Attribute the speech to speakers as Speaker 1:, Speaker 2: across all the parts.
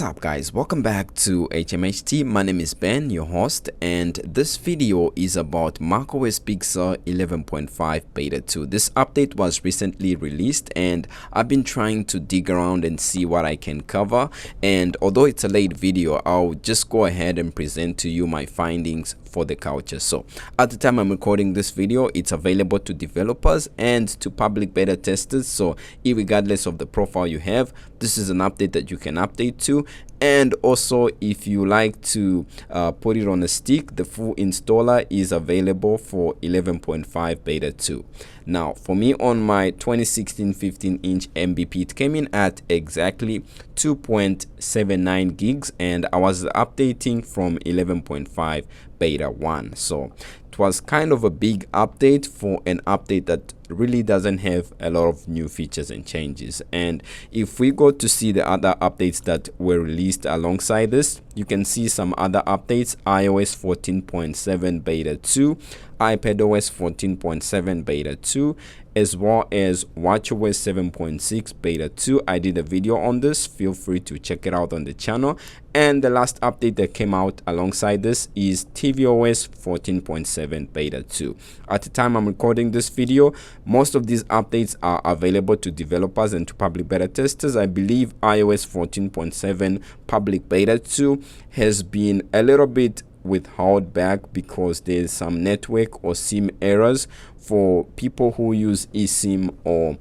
Speaker 1: What's up guys, welcome back to HMHT. My name is Ben, your host, and this video is about macOS Big Sur 11.5 beta 2. This update was recently released and I've been trying to dig around and see what I can cover, and although it's a late video, I'll just go ahead and present to you my findings for the culture. So at the time I'm recording this video, it's available to developers and to public beta testers, so irregardless of the profile you have, this is an update that you can update to. And also, if you like to put it on a stick, the full installer is available for 11.5 beta 2. Now for me, on my 2016 15-inch MVP, it came in at exactly 2.79 gigs, and I was updating from 11.5 beta 1, so it was kind of a big update for an update that really doesn't have a lot of new features and changes. And if we go to see the other updates that were released alongside this, you can see some other updates: iOS 14.7 beta 2, iPadOS 14.7 beta 2, as well as watchOS 7.6 beta 2. I did a video on this, feel free to check it out on the channel. And the last update that came out alongside this is tvOS 14.7 beta 2. At the time I'm recording this video, most of these updates are available to developers and to public beta testers. I believe iOS 14.7 public beta 2 has been a little bit withheld back because there's some network or SIM errors for people who use eSIM or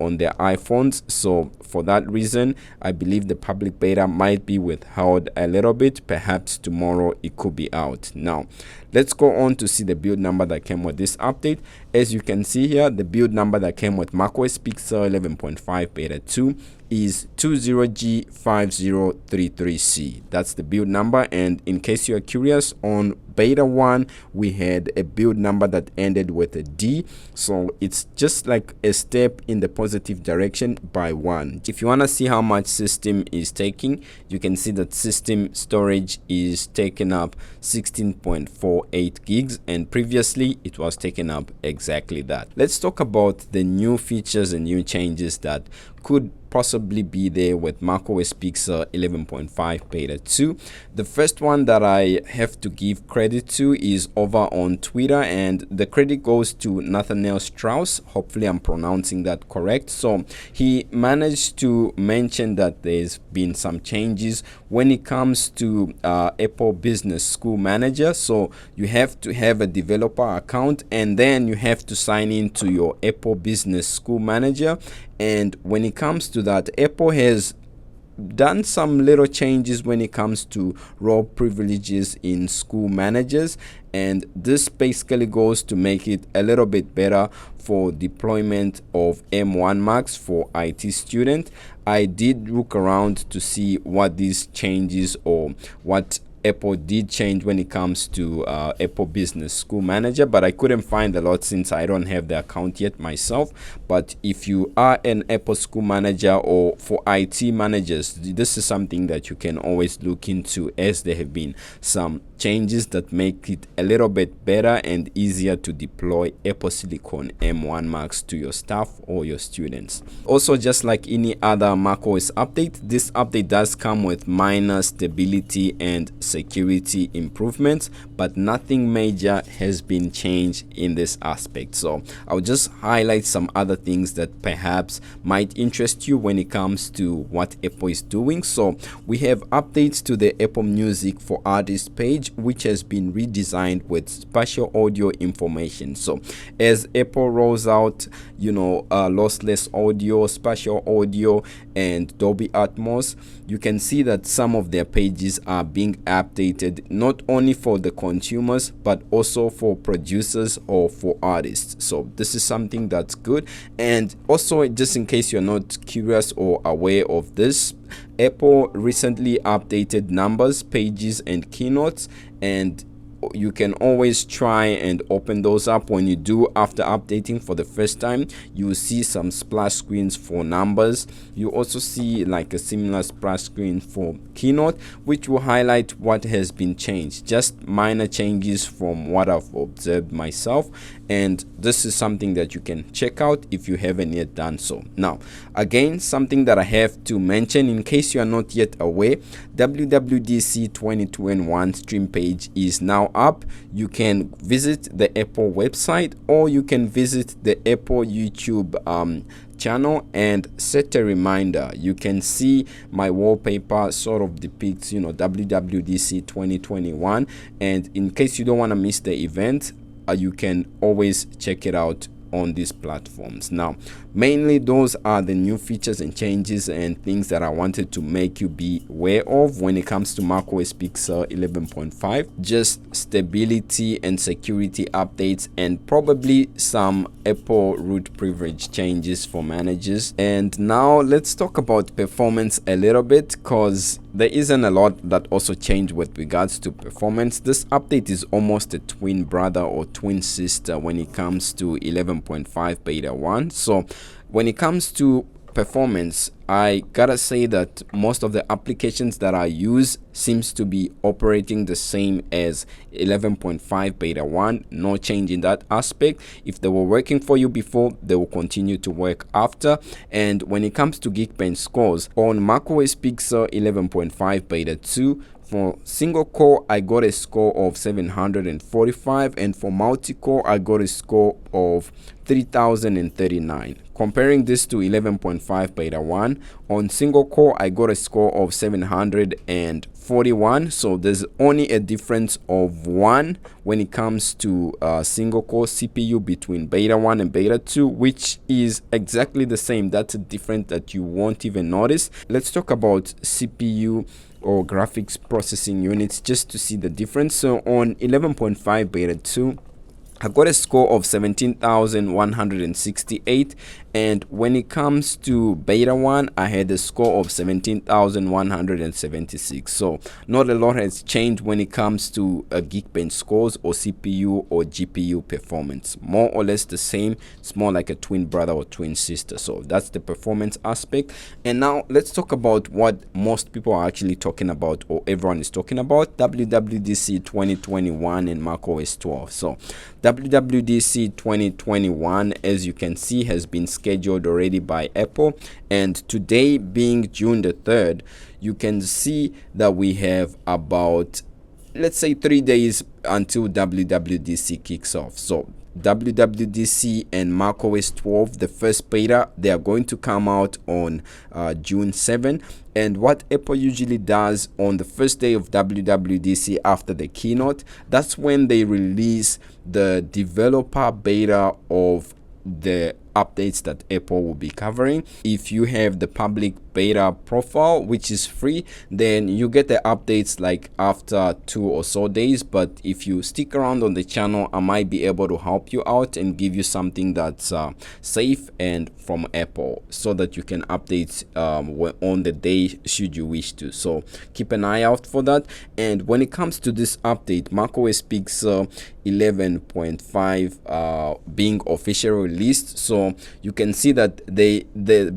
Speaker 1: on their iPhones. So for that reason, I believe the public beta might be withheld a little bit. Perhaps tomorrow it could be out. Now let's go on to see the build number that came with this update. As you can see here, the build number that came with macOS Big Sur 11.5 beta 2 is 20G5033C. That's the build number. And in case you are curious, on beta 1 we had a build number that ended with a D, so it's just like a step in the positive direction by 1. If you want to see how much system is taking, you can see that system storage is taking up 16.48 gigs, and previously it was taking up exactly that. Let's talk about the new features and new changes that could possibly be there with macOS Big Sur 11.5 beta 2. The first one that I have to give credit to is over on Twitter, and the credit goes to Nathaniel Strauss. Hopefully I'm pronouncing that correct. So he managed to mention that there's been some changes when it comes to Apple Business School Manager. So you have to have a developer account and then you have to sign in to your Apple Business School Manager. And when it comes to that, Apple has done some little changes when it comes to role privileges in school managers, and this basically goes to make it a little bit better for deployment of M1 Macs for IT students. I did look around to see what these changes or what Apple did change when it comes to Apple Business School Manager, but I couldn't find a lot since I don't have the account yet myself. But if you are an Apple School Manager or for IT managers, this is something that you can always look into, as there have been some changes that make it a little bit better and easier to deploy Apple Silicon M1 Macs to your staff or your students. Also, just like any other macOS update, this update does come with minor stability and security improvements, but nothing major has been changed in this aspect. So I'll just highlight some other things that perhaps might interest you when it comes to what Apple is doing. So we have updates to the Apple Music for Artists page, which has been redesigned with spatial audio information. So as Apple rolls out, lossless audio, spatial audio, and Dolby Atmos, you can see that some of their pages are being updated not only for the consumers but also for producers or for artists. So this is something that's good. And also, just in case you're not curious or aware of this, Apple recently updated Numbers, Pages, and Keynotes, and you can always try and open those up. When you do, after updating for the first time, you will see some splash screens for Numbers. You also see like a similar splash screen for Keynote, which will highlight what has been changed, just minor changes from what I've observed myself. and this is something that you can check out if you haven't yet done so. Now again, something that I have to mention in case you are not yet aware, WWDC 2021 stream page is now up. You can visit the Apple website, or you can visit the Apple YouTube channel and set a reminder. You can see my wallpaper sort of depicts, you know, WWDC 2021, and in case you don't want to miss the event, you can always check it out on these platforms. Now mainly those are the new features and changes and things that I wanted to make you be aware of when it comes to macOS Big Sur 11.5. just stability and security updates, and probably some Apple root privilege changes for managers. And now let's talk about performance a little bit, because there isn't a lot that also changed with regards to performance. This update is almost a twin brother or twin sister when it comes to 11.5 beta 1. So when it comes to performance, I gotta say that most of the applications that I use seems to be operating the same as 11.5 beta 1. No change in that aspect. If they were working for you before, they will continue to work after. And when it comes to Geekbench scores on macOS Big Sur 11.5 beta 2, for single core I got a score of 745, and for multi-core I got a score of 3039. Comparing this to 11.5 beta 1, on single core I got a score of 741. So there's only a difference of 1 when it comes to single core CPU between beta 1 and beta 2, which is exactly the same. That's a difference that you won't even notice. Let's talk about CPU or graphics processing units just to see the difference. So on 11.5 beta 2, I got a score of 17,168, and when it comes to beta 1, I had a score of 17,176. So not a lot has changed when it comes to Geekbench scores or CPU or GPU performance. More or less the same. It's more like a twin brother or twin sister. So that's the performance aspect. And now let's talk about what most people are actually talking about, or everyone is talking about, WWDC 2021 and macOS 12. So WWDC 2021, as you can see, has been scheduled already by Apple, and today being June the 3rd, you can see that we have about, let's say, 3 days until WWDC kicks off. So WWDC and macOS 12, the first beta, they are going to come out on June 7. And what Apple usually does on the first day of WWDC after the keynote, that's when they release the developer beta of the updates that Apple will be covering. If you have the public beta profile, which is free, then you get the updates like after 2 or so days. But if you stick around on the channel, I might be able to help you out and give you something that's safe and from Apple, so that you can update on the day should you wish to. So keep an eye out for that. And when it comes to this update, macOS Big Sur 11.5 being officially released, so you can see that the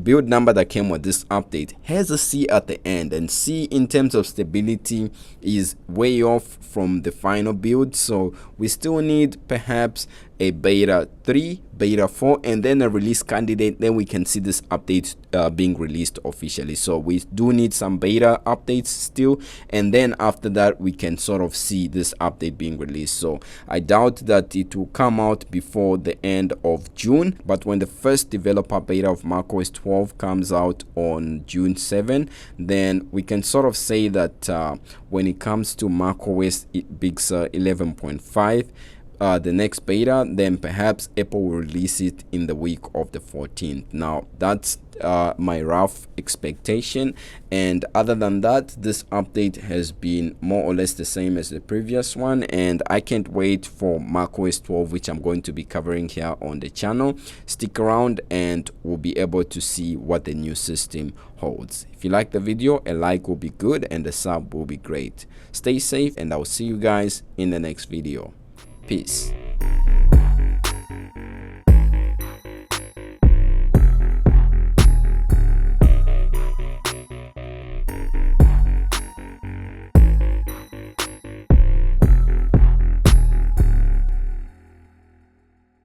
Speaker 1: build number that came with this update has a C at the end, and C in terms of stability is way off from the final build. So we still need perhaps a beta 3, beta 4, and then a release candidate. Then we can see this update being released officially. So we do need some beta updates still, and then after that we can sort of see this update being released. So I doubt that it will come out before the end of June, but when the first developer beta of macOS 12 comes out on June 7, then we can sort of say that when it comes to macOS Big Sur 11.5, the next beta, then perhaps Apple will release it in the week of the 14th. Now that's my rough expectation, and other than that, this update has been more or less the same as the previous one, and I can't wait for macOS 12, which I'm going to be covering here on the channel. Stick around and we'll be able to see what the new system holds. If you like the video, a like will be good and a sub will be great. Stay safe, and I'll see you guys in the next video. Peace.